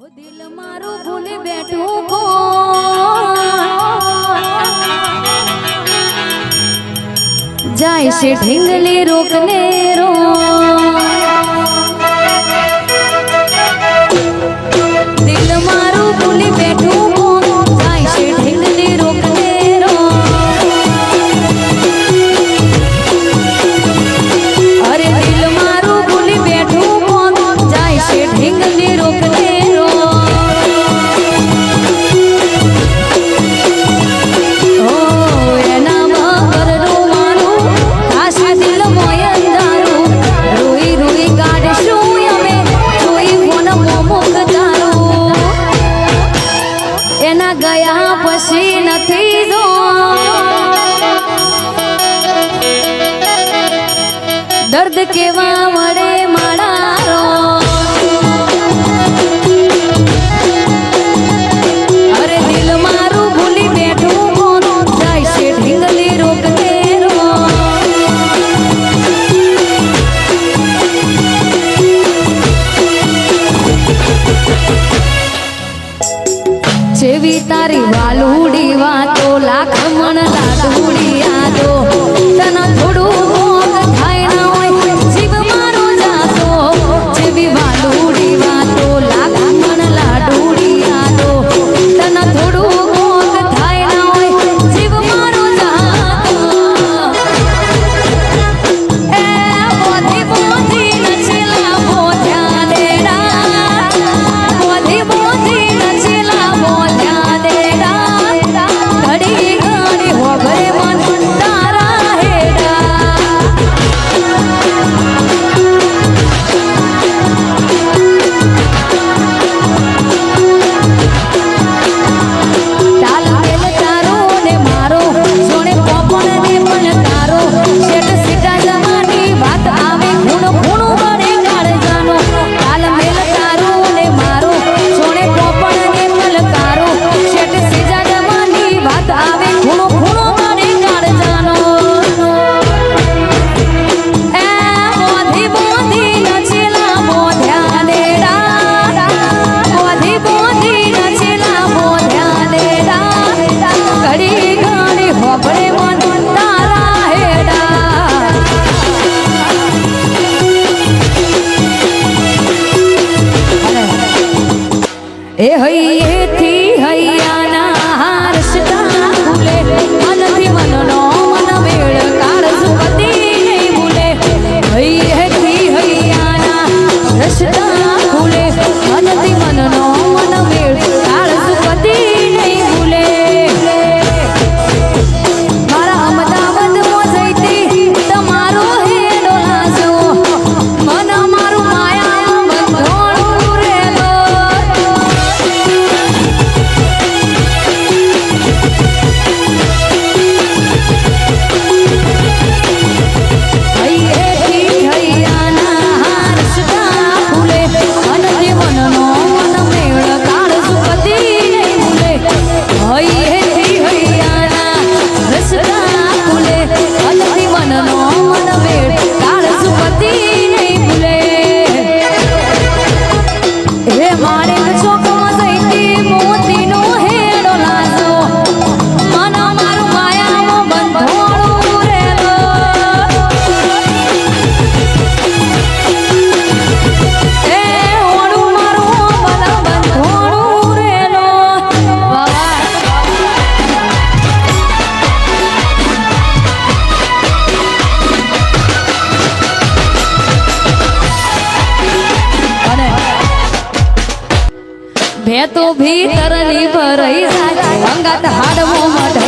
દિલ મારું ભૂલી બેઠું જાય છે ઢીંગલી રોકને રો દિલ મારું ભૂલી બેઠું જાય છે ઢીંગલી રોકને રો અરે દિલ મારું ભૂલી બેઠું જાય છે ઢીંગલી રોકને ગયા પછી નથી જો દર્દ કેવા મળે માળારો અરે દિલ મારું ભૂલી બેઠું જાય છે ઢીંગલી રોકને રો જેવી તારી વાલુડી વાતો લાખ મણ લાડુડી યાદો તને થોડું મોગ થાય ના હોય જીવ મારો જાતો જેવી વાલુડી વાતો લાખ મણ લાડુડી યાદો તને થોડું મોગ થાય ના હોય જીવ મારો જાતો એ બોધી બોધી નચલા બોધ્યા દેડા બોધી બોધી નચલા એ હૈયેથી હૈયાના હારસતા ભૂલે મનથી મનનો મન મેળ કાળસુપતિ નહીં ભૂલે હૈયેથી હૈયાના રસતા ભૂલે મનથી મનનો મન મેળ કાળસુપતિ નહીં ભૂલે મારા અમદાવાદમાં જઈતી તમારો હેડો લાજો મન મારું માયા બંધોણું રેલો ભે તો ભીતરની ભરાઈ જાય અંગાત હાડમો મઢ